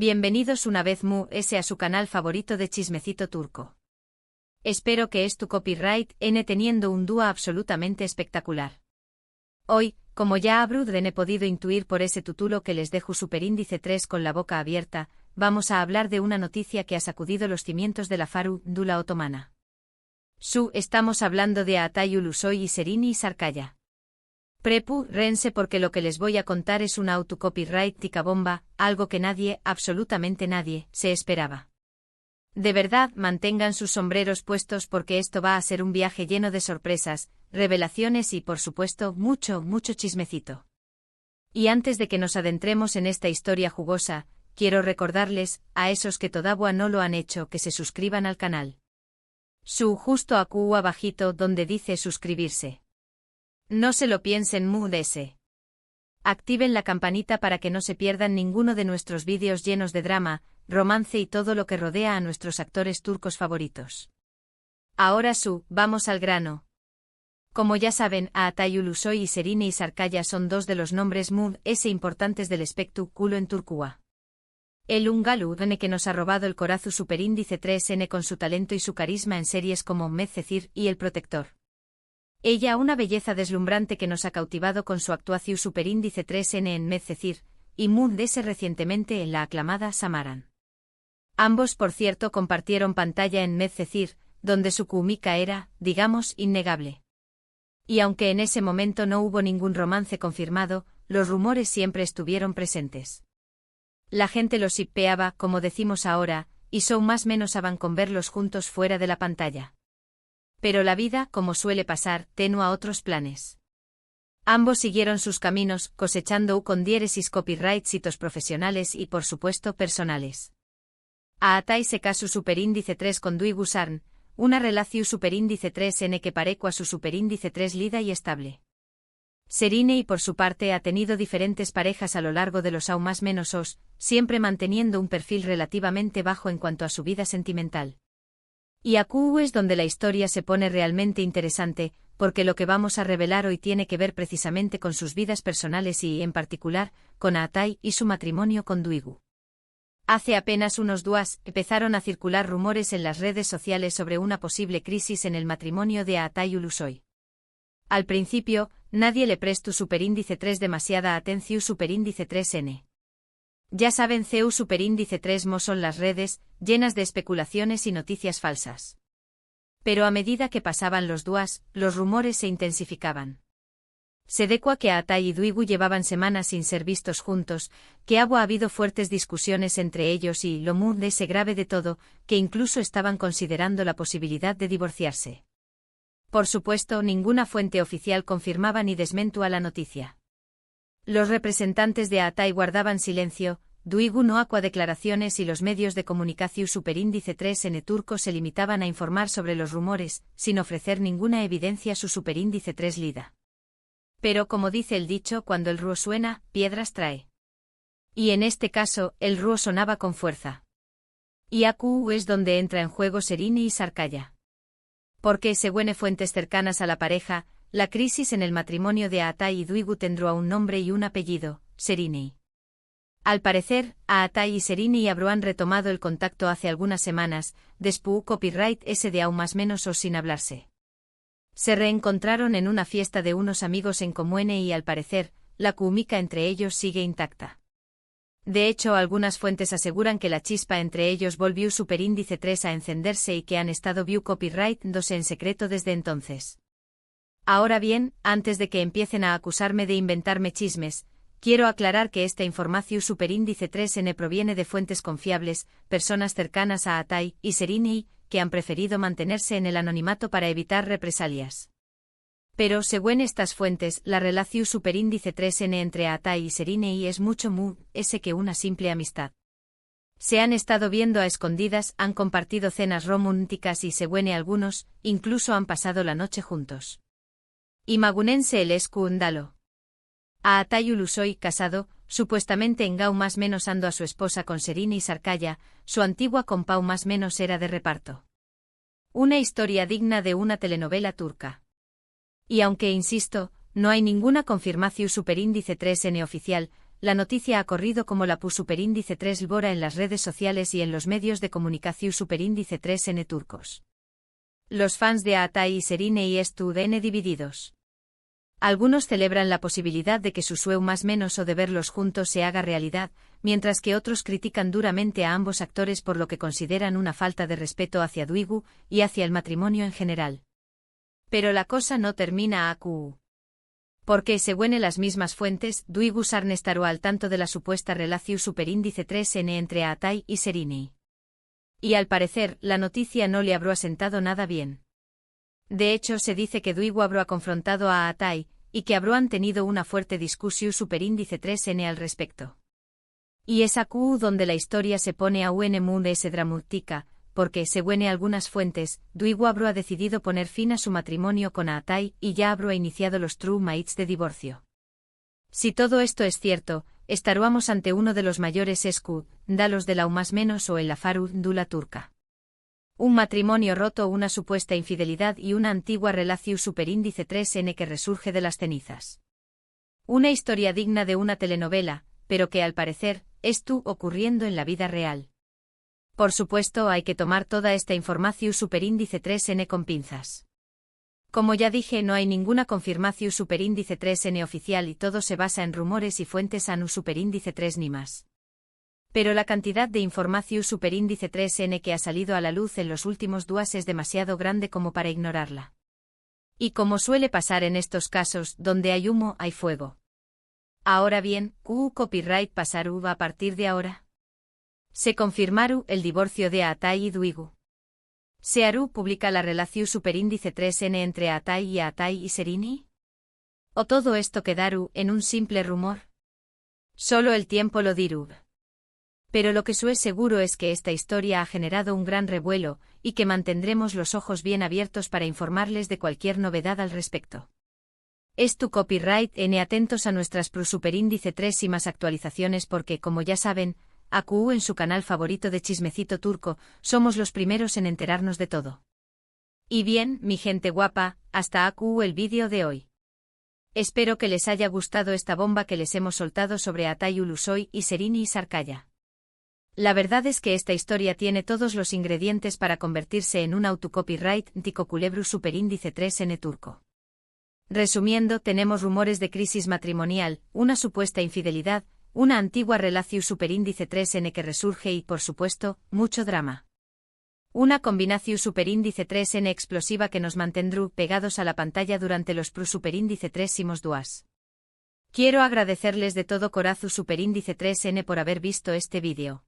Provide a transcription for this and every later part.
Bienvenidos una vez más a su canal favorito de chismecito turco. Espero que tu copyright teniendo un dúo absolutamente espectacular. Hoy, como ya habrán podido intuir por ese título que les dejo superíndice 3 con la boca abierta, vamos a hablar de una noticia que ha sacudido los cimientos de la farándula otomana. Estamos hablando de Altay Ulusoy y Serini Sarkaya. Prepárense porque lo que les voy a contar es una autocopyright bomba, algo que nadie, absolutamente nadie, se esperaba. De verdad, mantengan sus sombreros puestos porque esto va a ser un viaje lleno de sorpresas, revelaciones y, por supuesto, mucho chismecito. Y antes de que nos adentremos en esta historia jugosa, quiero recordarles, a esos que todavía no lo han hecho, que se suscriban al canal. Justo aquí abajito donde dice suscribirse. No se lo piensen mudese. Activen la campanita para que no se pierdan ninguno de nuestros vídeos llenos de drama, romance y todo lo que rodea a nuestros actores turcos favoritos. Ahora vamos al grano. Como ya saben, Altay Ulusoy y Serini Sarkaya son dos de los nombres importantes del espectáculo en Turquía. El húngaro que nos ha robado el corazón superíndice 3N con su talento y su carisma en series como Medcezir y El Protector. Ella, una belleza deslumbrante que nos ha cautivado con su actuación superíndice 3N en Medcezir, y Mundese recientemente en la aclamada Samaran. Ambos, por cierto, compartieron pantalla en Medcezir, donde su química era, digamos, innegable. Y aunque en ese momento no hubo ningún romance confirmado, los rumores siempre estuvieron presentes. La gente los shippeaba, como decimos ahora, y más o menos aban con verlos juntos fuera de la pantalla. Pero la vida, como suele pasar, tenía otros planes. Ambos siguieron sus caminos, cosechando con diéresis copyrights profesionales y por supuesto personales. Altay se casó superíndice 3 con Duygu Sarn, una relación superíndice 3N que parecua su superíndice 3 lida y estable. Serini por su parte ha tenido diferentes parejas a lo largo de los más menos siempre manteniendo un perfil relativamente bajo en cuanto a su vida sentimental. Y aquí es donde la historia se pone realmente interesante, porque lo que vamos a revelar hoy tiene que ver precisamente con sus vidas personales y, en particular, con Altay y su matrimonio con Duygu. Hace apenas unos días empezaron a circular rumores en las redes sociales sobre una posible crisis en el matrimonio de Altay Ulusoy. Al principio, nadie le prestó superíndice 3 demasiada atención superíndice 3N. Ya saben, superíndice 3 son las redes, llenas de especulaciones y noticias falsas. Pero a medida que pasaban los días, los rumores se intensificaban. Se decua que Altay y Duygu llevaban semanas sin ser vistos juntos, que ha habido fuertes discusiones entre ellos y, lo más grave de todo, que incluso estaban considerando la posibilidad de divorciarse. Por supuesto, ninguna fuente oficial confirmaba ni desmentía la noticia. Los representantes de Altay guardaban silencio, Duygu no hacía declaraciones y los medios de comunicación superíndice 3N turco se limitaban a informar sobre los rumores, sin ofrecer ninguna evidencia su superíndice 3 lida. Pero como dice el dicho, cuando el ruo suena, piedras trae. Y en este caso, el ruo sonaba con fuerza. Y aquí es donde entra en juego Serini y Sarkaya. Porque, según fuentes cercanas a la pareja, la crisis en el matrimonio de Altay y Duygu tendrá un nombre y un apellido, Serini. Al parecer, Altay y Serini habrán retomado el contacto hace algunas semanas, después copyright de aún más menos sin hablarse. Se reencontraron en una fiesta de unos amigos en común y al parecer, la química entre ellos sigue intacta. De hecho, algunas fuentes aseguran que la chispa entre ellos volvió superíndice 3 a encenderse y que han estado view copyright 2 en secreto desde entonces. Ahora bien, antes de que empiecen a acusarme de inventarme chismes, quiero aclarar que esta información superíndice 3N proviene de fuentes confiables, personas cercanas a Altay y Serini, que han preferido mantenerse en el anonimato para evitar represalias. Pero, según estas fuentes, la relación superíndice 3N entre Altay y Serini es mucho más que una simple amistad. Se han estado viendo a escondidas, han compartido cenas románticas y, según algunos, incluso han pasado la noche juntos. Imagúnense el escándalo. Altay Ulusoy, casado, supuestamente en Gau más menos ando a su esposa con Serini Sarkaya, su antigua compau más menos era de reparto. Una historia digna de una telenovela turca. Y aunque insisto, no hay ninguna confirmación superíndice 3N oficial, la noticia ha corrido como la pu superíndice 3 lbora en las redes sociales y en los medios de comunicación superíndice 3N turcos. Los fans de Atay y Serine y estuvieron divididos. Algunos celebran la posibilidad de que su sueño más menos o de verlos juntos se haga realidad, mientras que otros critican duramente a ambos actores por lo que consideran una falta de respeto hacia Duygu y hacia el matrimonio en general. Pero la cosa no termina aquí. Porque, según las mismas fuentes, Duygu Sarn estará al tanto de la supuesta relación superíndice 3N entre Atay y Serine. Y al parecer, la noticia no le habrá sentado nada bien. De hecho, se dice que Duygu habrá confrontado a Atay, y que habrán tenido una fuerte discusión superíndice 3N al respecto. Y es aquí donde la historia se pone aún más dramática, porque, según algunas fuentes, Duygu habrá decidido poner fin a su matrimonio con Atay y ya habrá iniciado los true mates de divorcio. Si todo esto es cierto, estaríamos ante uno de los mayores escándalos de la más menos o en la farándula turca. Un matrimonio roto, una supuesta infidelidad y una antigua relación superíndice 3N que resurge de las cenizas. Una historia digna de una telenovela, pero que al parecer, estuvo ocurriendo en la vida real. Por supuesto, hay que tomar toda esta información superíndice 3N con pinzas. Como ya dije, no hay ninguna confirmación superíndice 3N oficial y todo se basa en rumores y fuentes ANU superíndice 3 ni más. Pero la cantidad de información superíndice 3N que ha salido a la luz en los últimos días es demasiado grande como para ignorarla. Y como suele pasar en estos casos, donde hay humo hay fuego. Ahora bien, ¿qué copyright pasará a partir de ahora? Se confirmará el divorcio de Atay y Duygu. ¿Se hará pública la relación superíndice 3N entre Atay y Serine? ¿O todo esto quedará en un simple rumor? Solo el tiempo lo dirá. Pero lo que es seguro es que esta historia ha generado un gran revuelo, y que mantendremos los ojos bien abiertos para informarles de cualquier novedad al respecto. Es tu copyright N atentos a nuestras superíndice 3 y más actualizaciones porque, como ya saben, AQU en su canal favorito de Chismecito Turco, somos los primeros en enterarnos de todo. Y bien, mi gente guapa, hasta AQU el vídeo de hoy. Espero que les haya gustado esta bomba que les hemos soltado sobre Atay Ulusoy y Serine y Sarkaya. La verdad es que esta historia tiene todos los ingredientes para convertirse en un autocopyright Tico Culebru superíndice 3N turco. Resumiendo, tenemos rumores de crisis matrimonial, una supuesta infidelidad, una antigua relación superíndice 3N que resurge y, por supuesto, mucho drama. Una combinación superíndice 3N explosiva que nos mantendrá pegados a la pantalla durante los superíndice 3 días. Quiero agradecerles de todo corazón superíndice 3N por haber visto este vídeo.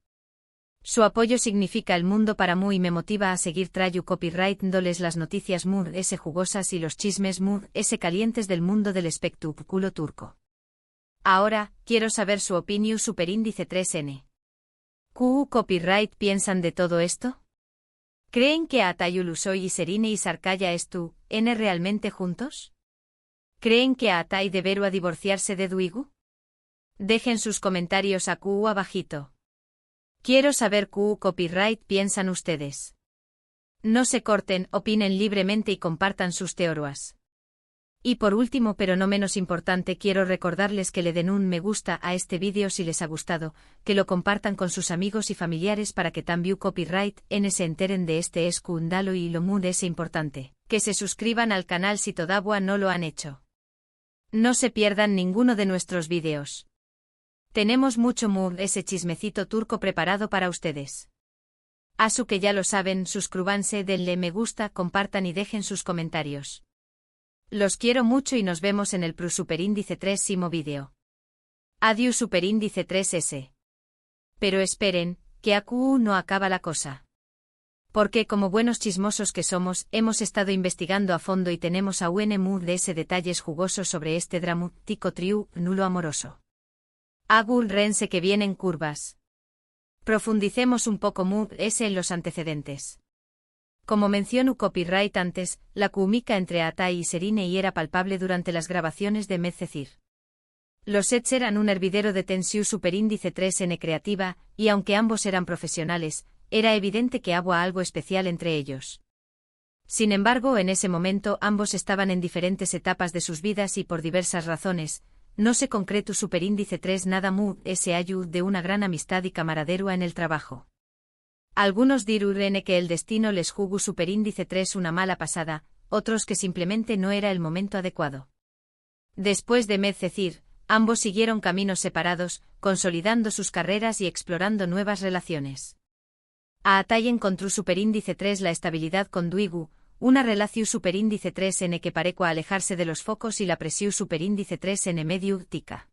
Su apoyo significa el mundo para mí y me motiva a seguir trayendo copyright dándoles las noticias jugosas y los chismes calientes del mundo del espectáculo turco. Ahora, quiero saber su opinión superíndice 3N. ¿Qué copyright piensan de todo esto? ¿Creen que Atay Ulusoy y Serine y Sarkaya están realmente juntos? ¿Creen que Atay deberá divorciarse de Duygu? Dejen sus comentarios aquí abajito. Quiero saber qué copyright piensan ustedes. No se corten, opinen libremente y compartan sus teorías. Y por último pero no menos importante quiero recordarles que le den un me gusta a este vídeo si les ha gustado, que lo compartan con sus amigos y familiares para que también copyright se enteren de este escándalo y lo muy importante, que se suscriban al canal si todavía no lo han hecho. No se pierdan ninguno de nuestros vídeos. Tenemos mucho ese chismecito turco preparado para ustedes. Así que ya lo saben, suscríbanse, denle me gusta, compartan y dejen sus comentarios. Los quiero mucho y nos vemos en el superíndice 3 vídeo. Adiós superíndice 3S. Pero esperen, que aquí no acaba la cosa. Porque como buenos chismosos que somos, hemos estado investigando a fondo y tenemos aún detalles jugosos sobre este dramático trío nulo amoroso. Agul Rense que vienen curvas. Profundicemos un poco en los antecedentes. Como mencionó copyright antes, la química entre Atay y Serine era palpable durante las grabaciones de Medcezir. Los sets eran un hervidero de tensión superíndice 3N creativa, y aunque ambos eran profesionales, era evidente que había algo especial entre ellos. Sin embargo, en ese momento ambos estaban en diferentes etapas de sus vidas y por diversas razones, no se concretu superíndice 3 nada mu ese ayu de una gran amistad y camaradería en el trabajo. Algunos dirán que el destino les jugó superíndice 3 una mala pasada, otros que simplemente no era el momento adecuado. Después de decir, ambos siguieron caminos separados, consolidando sus carreras y explorando nuevas relaciones. A Atai encontró superíndice 3 la estabilidad con Duigu, una relación superíndice 3 n que parecua alejarse de los focos y la presión superíndice 3 n medio tica.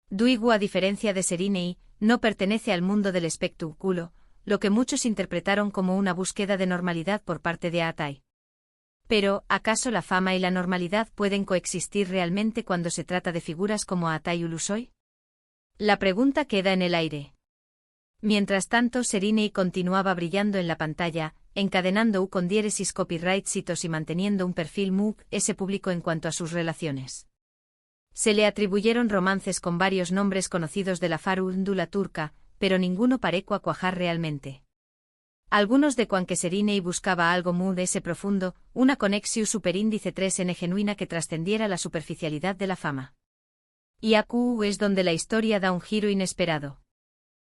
Duigu, a diferencia de Serinei, no pertenece al mundo del espectáculo, lo que muchos interpretaron como una búsqueda de normalidad por parte de Atai. Pero, ¿acaso la fama y la normalidad pueden coexistir realmente cuando se trata de figuras como Atai Ulusoy? La pregunta queda en el aire. Mientras tanto, Serinei continuaba brillando en la pantalla, encadenando con diéresis copyright citos y manteniendo un perfil muy ese público en cuanto a sus relaciones. Se le atribuyeron romances con varios nombres conocidos de la farándula turca, pero ninguno parecua cuajar realmente. Algunos de cuan que Serinei buscaba algo muy de ese profundo, una conexión superíndice 3n genuina que trascendiera la superficialidad de la fama. Y aquí es donde la historia da un giro inesperado.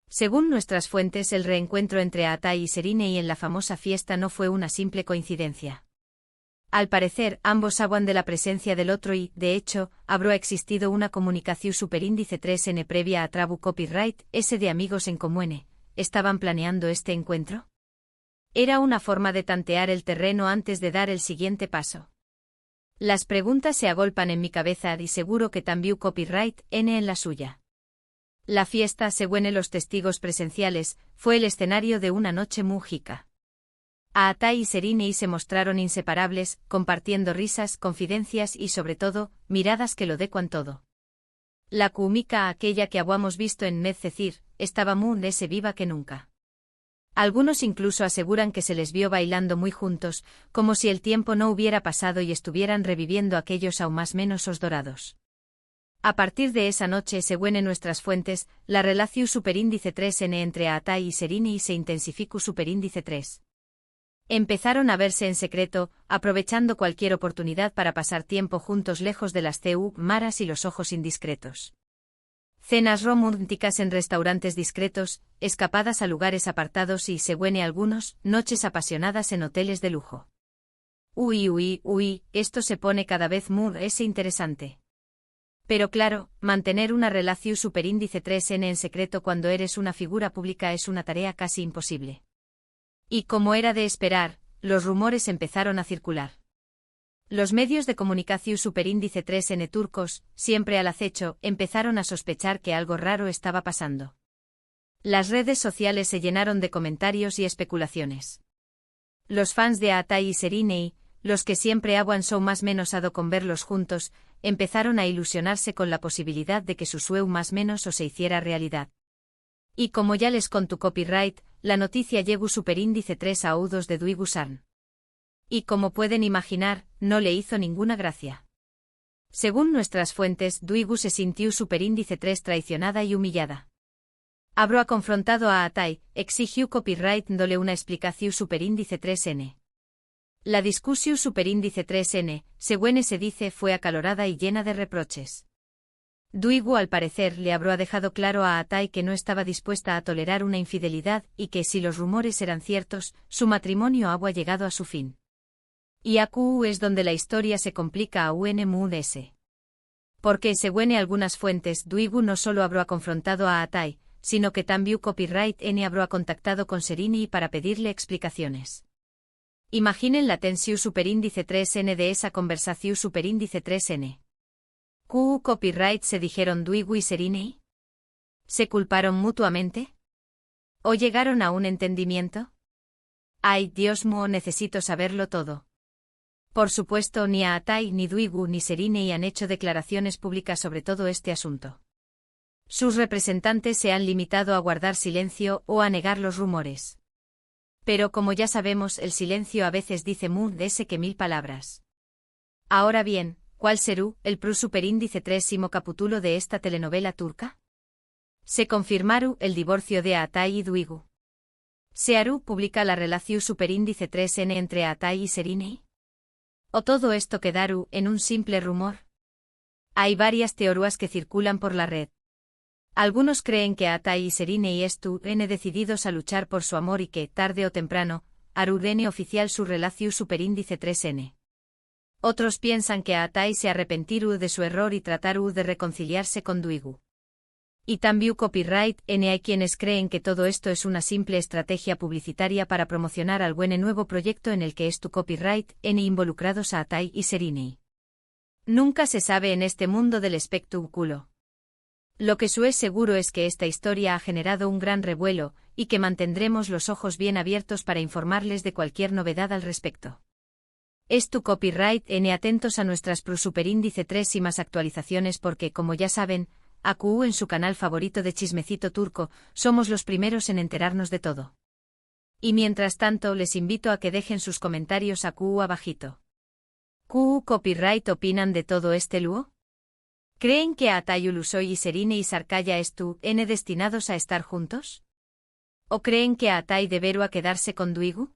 Según nuestras fuentes, el reencuentro entre Atai y Serinei en la famosa fiesta no fue una simple coincidencia. Al parecer, ambos sabían de la presencia del otro y, de hecho, habrá existido una comunicación superíndice 3n previa a Trabu Copyright, ese de amigos en común. ¿Estaban planeando este encuentro? Era una forma de tantear el terreno antes de dar el siguiente paso. Las preguntas se agolpan en mi cabeza y seguro que también Copyright N en la suya. La fiesta, según los testigos presenciales, fue el escenario de una noche múgica. Atai y Serinei se mostraron inseparables, compartiendo risas, confidencias y sobre todo, miradas que lo decuan todo. La cúmica aquella que habíamos visto en Medcecir, estaba muy ese viva que nunca. Algunos incluso aseguran que se les vio bailando muy juntos, como si el tiempo no hubiera pasado y estuvieran reviviendo aquellos aún más menos os dorados. A partir de esa noche, según en nuestras fuentes, la relación superíndice 3n entre Atai y Serinei se intensificó superíndice 3. Empezaron a verse en secreto, aprovechando cualquier oportunidad para pasar tiempo juntos lejos de las maras y los ojos indiscretos. Cenas románticas en restaurantes discretos, escapadas a lugares apartados y, según algunos, noches apasionadas en hoteles de lujo. Uy, esto se pone cada vez más interesante. Pero claro, mantener una relación superíndice 3n en secreto cuando eres una figura pública es una tarea casi imposible. Y como era de esperar, los rumores empezaron a circular. Los medios de comunicación superíndice 3n turcos, siempre al acecho, empezaron a sospechar que algo raro estaba pasando. Las redes sociales se llenaron de comentarios y especulaciones. Los fans de Atai y Serinei, los que siempre habían son más menos ado con verlos juntos, empezaron a ilusionarse con la posibilidad de que su sueño más menos o se hiciera realidad. Y como ya les contu Copyright, la noticia llegó superíndice 3 a oídos de Duigu Sarn. Y como pueden imaginar, no le hizo ninguna gracia. Según nuestras fuentes, Duigu se sintió superíndice 3 traicionada y humillada. Habrá confrontado a Atai, exigió Copyright dándole una explicación superíndice 3n. La discusión superíndice 3n, según se dice, fue acalorada y llena de reproches. Duigu al parecer le habrá dejado claro a Atai que no estaba dispuesta a tolerar una infidelidad y que si los rumores eran ciertos, su matrimonio había llegado a su fin. Y aquí es donde la historia se complica a UNMUDS. Porque según algunas fuentes, Duigu no solo habrá confrontado a Atai, sino que también Copyright N habrá contactado con Serinei para pedirle explicaciones. Imaginen la tensión superíndice 3n de esa conversación superíndice 3n. Copyright se dijeron Duigu y Serinei. ¿Se culparon mutuamente? ¿O llegaron a un entendimiento? Ay, Dios mío, necesito saberlo todo. Por supuesto, ni Atai, ni Duigu, ni Serinei han hecho declaraciones públicas sobre todo este asunto. Sus representantes se han limitado a guardar silencio o a negar los rumores. Pero como ya sabemos, el silencio a veces dice más de ese que 1000 palabras. Ahora bien, ¿cuál será el superíndice 3º capítulo de esta telenovela turca? Se confirmaron el divorcio de Atai y Duigu. ¿Se hará pública la relación superíndice 3n entre Atai y Serinei? ¿O todo esto quedará en un simple rumor? Hay varias teorías que circulan por la red. Algunos creen que Atai y Serine están decididos a luchar por su amor y que, tarde o temprano, harán oficial su relación superíndice 3N. Otros piensan que Atai se arrepentirá de su error y tratará de reconciliarse con Duigu. Y también copyright hay quienes creen que todo esto es una simple estrategia publicitaria para promocionar al buen nuevo proyecto en el que es tu copyright involucrados a Atai y Serine. Nunca se sabe en este mundo del espectáculo. Lo que es seguro es que esta historia ha generado un gran revuelo, y que mantendremos los ojos bien abiertos para informarles de cualquier novedad al respecto. Es tu copyright atentos a nuestras Superíndice 3 y más actualizaciones porque, como ya saben, AQU en su canal favorito de Chismecito Turco, somos los primeros en enterarnos de todo. Y mientras tanto les invito a que dejen sus comentarios AQU abajito. ¿QU Copyright opinan de todo este luo? ¿Creen que Atai Ulusoy y Serine y Sarkaya están destinados a estar juntos? ¿O creen que Atai deberá quedarse con Duigu?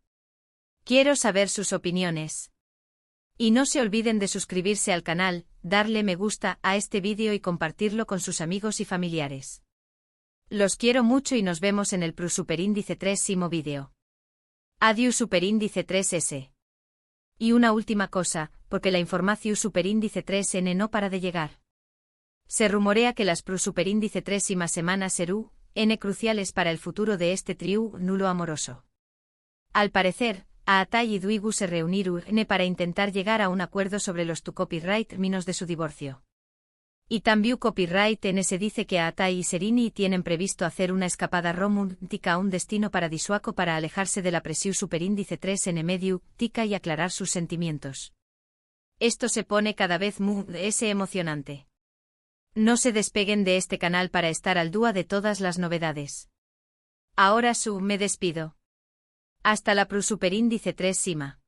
Quiero saber sus opiniones. Y no se olviden de suscribirse al canal, darle me gusta a este vídeo y compartirlo con sus amigos y familiares. Los quiero mucho y nos vemos en el Superíndice 3 vídeo. Adiós Superíndice 3S. Y una última cosa, porque la información Superíndice 3N no para de llegar. Se rumorea que las Superíndice 3 y más semanas serán cruciales para el futuro de este trío nulo amoroso. Al parecer, Atai y Duigu se reunirán para intentar llegar a un acuerdo sobre los tu copyright minos de su divorcio. Y también copyright se dice que Atai y Serine tienen previsto hacer una escapada romántica a un destino paradisuaco para alejarse de la presión Superíndice 3 en medio tica y aclarar sus sentimientos. Esto se pone cada vez más emocionante. No se despeguen de este canal para estar al día de todas las novedades. Ahora me despido. Hasta la Superíndice 3 Sima.